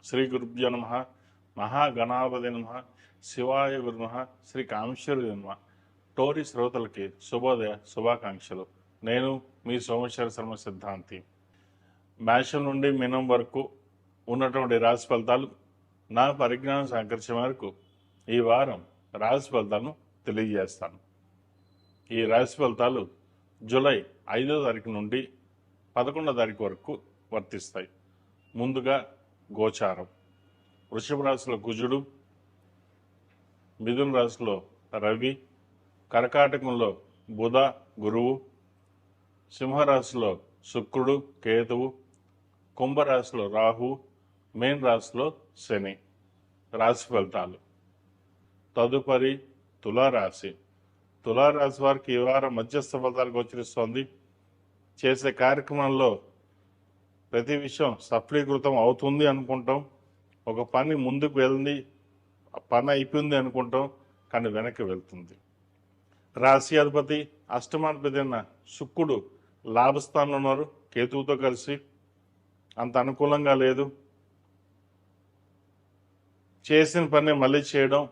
శ్రీ గురుభ్యో నమ. మహాగణాపతి నమ. శివాయ గురు నమ. శ్రీ కామేశ్వరి నమ. టోరీ శ్రోతలకి శుభోదయ శుభాకాంక్షలు. నేను మీ సోమేశ్వర శర్మ సిద్ధాంతి. మేషం నుండి మీనం వరకు ఉన్నటువంటి రాశి ఫలితాలు నా పరిజ్ఞానం సహకరించే మేరకు ఈ వారం రాశి ఫలితాలను తెలియజేస్తాను. ఈ రాశి ఫలితాలు జూలై 5వ తారీఖు నుండి 11వ తారీఖు వరకు వర్తిస్తాయి. ముందుగా గోచారం. వృషభ రాశిలో కుజుడు, మిథున రాశిలో రవి, కర్కాటకంలో బుధ గురువు, సింహరాశిలో శుక్రుడు కేతువు, కుంభరాశిలో రాహు, మీన రాశిలో శని. రాశి ఫలితాలు. తదుపరి తులారాశి. తులారాశి వారికి ఈ వారం మధ్యస్థ ఫలితాలు గోచరిస్తోంది. చేసే కార్యక్రమంలో ప్రతి విషయం సఫలీకృతం అవుతుంది అనుకుంటాం. ఒక పని ముందుకు వెళ్ళింది, పని అయిపోయింది అనుకుంటాం, కానీ వెనక్కి వెళ్తుంది. రాశి అధిపతి అష్టమాధిపతి అయిన శుక్రుడు లాభస్థానంలో ఉన్నారు కేతువుతో కలిసి. అంత అనుకూలంగా లేదు. చేసిన పని మళ్ళీ చేయడం,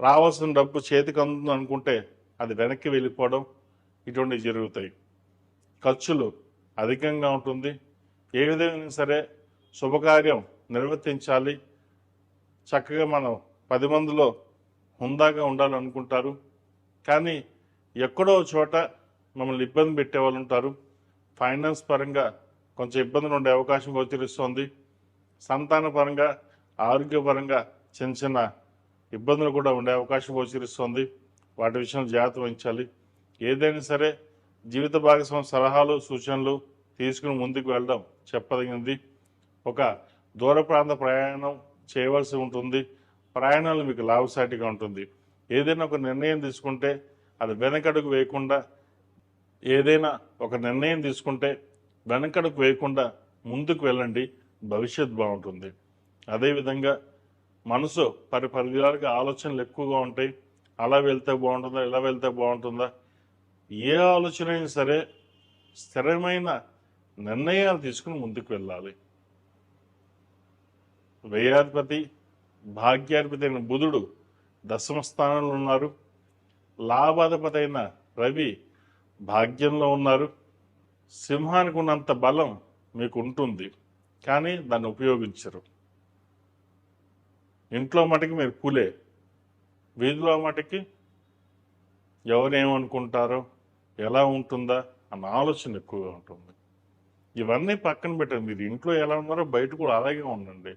రావాల్సిన డబ్బు చేతికి అందుతుంది అనుకుంటే అది వెనక్కి వెళ్ళిపోవడం, ఇటువంటివి జరుగుతాయి. ఖర్చులు అధికంగా ఉంటుంది. ఏ విధంగా సరే శుభకార్యం నిర్వర్తించాలి, చక్కగా మనం 10 మందిలో హుందాగా ఉండాలనుకుంటారు, కానీ ఎక్కడో చోట మమ్మల్ని ఇబ్బంది పెట్టే వాళ్ళు ఉంటారు. ఫైనాన్స్ పరంగా కొంచెం ఇబ్బందులు ఉండే అవకాశం గోచరిస్తోంది. సంతాన పరంగా, ఆరోగ్యపరంగా చిన్న చిన్న ఇబ్బందులు కూడా ఉండే అవకాశం గోచరిస్తోంది. వాటి విషయంలో జాగ్రత్త వహించాలి. ఏదైనా సరే జీవిత భాగస్వామి సలహాలు సూచనలు తీసుకుని ముందుకు వెళ్ళడం చెప్పదగినది. ఒక దూర ప్రాంత ప్రయాణం చేయవలసి ఉంటుంది. ప్రయాణాలు మీకు లాభసాటిగా ఉంటుంది. ఏదైనా ఒక నిర్ణయం తీసుకుంటే అది వెనకడుగు వేయకుండా, ఏదైనా ఒక నిర్ణయం తీసుకుంటే వెనకడుగు వేయకుండా ముందుకు వెళ్ళండి, భవిష్యత్ బాగుంటుంది. అదేవిధంగా మనసు పరిధిగా ఆలోచనలు ఎక్కువగా ఉంటాయి. అలా వెళ్తే బాగుంటుందా, ఇలా వెళ్తే బాగుంటుందా, ఏ ఆలోచన అయినా సరే స్థిరమైన నిర్ణయాలు తీసుకుని ముందుకు వెళ్ళాలి. వ్యయాధిపతి భాగ్యాధిపతి అయిన బుధుడు దశమ స్థానంలో ఉన్నారు. లాభాధిపతి అయిన రవి భాగ్యంలో ఉన్నారు. సింహానికి ఉన్నంత బలం మీకు ఉంటుంది, కానీ దాన్ని ఉపయోగించరు. ఇంట్లో మటుకి మీరు పులే, వీధిలో మటుకి ఎవరేమనుకుంటారో, ఎలా ఉంటుందా అన్న ఆలోచన ఎక్కువగా ఉంటుంది. ఇవన్నీ పక్కన పెట్టండి. మీరు ఇంట్లో ఎలా ఉన్నారో బయట కూడా అలాగే ఉండండి.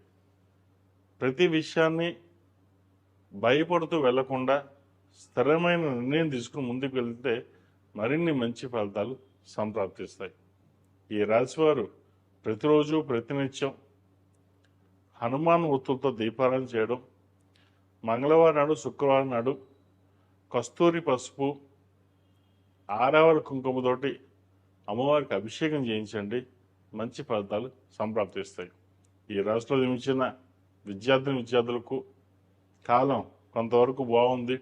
ప్రతి విషయాన్ని భయపడుతూ వెళ్లకుండా స్థిరమైన నిర్ణయం తీసుకుని ముందుకు వెళ్తే మరిన్ని మంచి ఫలితాలు సంప్రాప్తిస్తాయి. ఈ రాశివారు ప్రతిరోజు ప్రతినిత్యం హనుమాన్ ఒత్తులతో దీపారాధన చేయడం, మంగళవారం నాడు శుక్రవారం నాడు కస్తూరి పసుపు ఆరావళి కుంకుమతోటి అమ్మవారికి అభిషేకం చేయించండి, మంచి ఫలితాలు సంప్రాప్తిస్తాయి. ఈ రాశిలో జన్మించిన విద్యార్థులకు కాలం కొంతవరకు బాగుంది.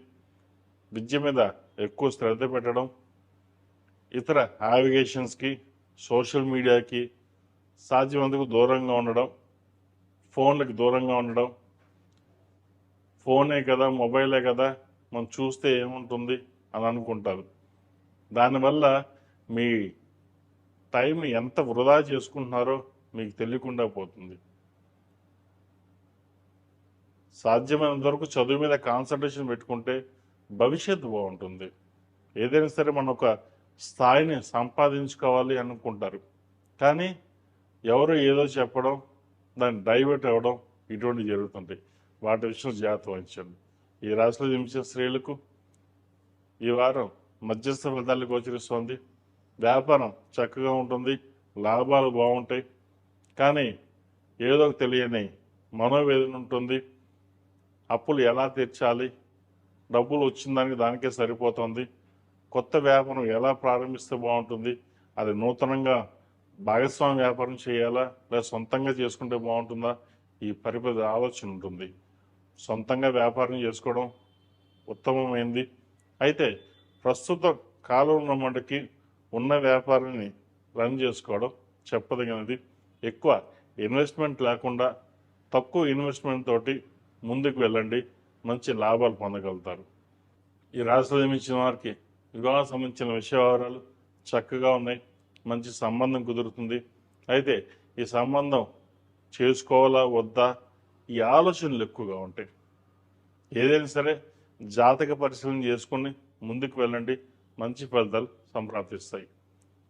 విద్య మీద ఎక్కువ శ్రద్ధ పెట్టడం, ఇతర నావిగేషన్స్కి, సోషల్ మీడియాకి సాధ్యమంతకు దూరంగా ఉండడం, ఫోన్లకి దూరంగా ఉండడం. ఫోనే కదా, మొబైలే కదా, మనం చూస్తే ఏముంటుంది అని అనుకుంటారు. దానివల్ల మీ టైం ఎంత వృధా చేసుకుంటున్నారో మీకు తెలియకుండా పోతుంది. సాధ్యమైనంత వరకు చదువు మీద కాన్సన్ట్రేషన్ పెట్టుకుంటే భవిష్యత్తు బాగుంటుంది. ఏదైనా సరే మనం ఒక స్థాయిని సంపాదించుకోవాలి అనుకుంటారు, కానీ ఎవరు ఏదో చెప్పడం, దాన్ని డైవర్ట్ అవ్వడం, ఇటువంటివి జరుగుతుంటాయి. వాటి విషయం జాగ్రత్త వహించండి. ఈ రాశిలో జన్మించిన స్త్రీలకు ఈ వారం మధ్యస్థ ఫలితాలు గోచరిస్తోంది. వ్యాపారం చక్కగా ఉంటుంది, లాభాలు బాగుంటాయి, కానీ ఏదో తెలియని మనోవేదన ఉంటుంది. అప్పులు ఎలా తీర్చాలి, డబ్బులు వచ్చిన దానికే సరిపోతుంది, కొత్త వ్యాపారం ఎలా ప్రారంభిస్తే బాగుంటుంది, అది నూతనంగా భాగస్వామి వ్యాపారం చేయాలా లేదా సొంతంగా చేసుకుంటే బాగుంటుందా, ఈ పరిపరి ఆలోచన ఉంటుంది. సొంతంగా వ్యాపారం చేసుకోవడం ఉత్తమమైంది. అయితే ప్రస్తుత కాలంలో మటుకి ఉన్న వ్యాపారాన్ని రన్ చేసుకోవడం చెప్పదగినది. ఎక్కువ ఇన్వెస్ట్మెంట్ లేకుండా తక్కువ ఇన్వెస్ట్మెంట్ తోటి ముందుకు వెళ్ళండి, మంచి లాభాలు పొందగలుగుతారు. ఈ రాశిలో జన్మించిన వారికి వివాహం సంబంధించిన విషయాలు చక్కగా ఉన్నాయి, మంచి సంబంధం కుదురుతుంది. అయితే ఈ సంబంధం చేసుకోవాలా వద్దా ఈ ఆలోచనలు ఎక్కువగా ఉంటాయి. ఏదైనా సరే జాతక పరిశీలన చేసుకుని ముందుకు వెళ్ళండి, మంచి ఫలితాలు సంప్రాప్తిస్తాయి.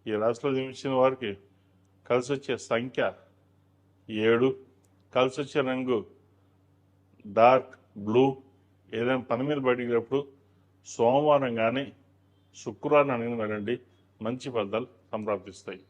ఈ రాశిలో జన్మించిన వారికి కలిసి వచ్చే సంఖ్య 7, కలిసి వచ్చే రంగు డార్క్ బ్లూ. ఏదైనా పని మీద బయటికి సోమవారం కానీ శుక్రవారం అనేది వెళ్ళండి, మంచి ఫలితాలు సంప్రాప్తిస్తాయి.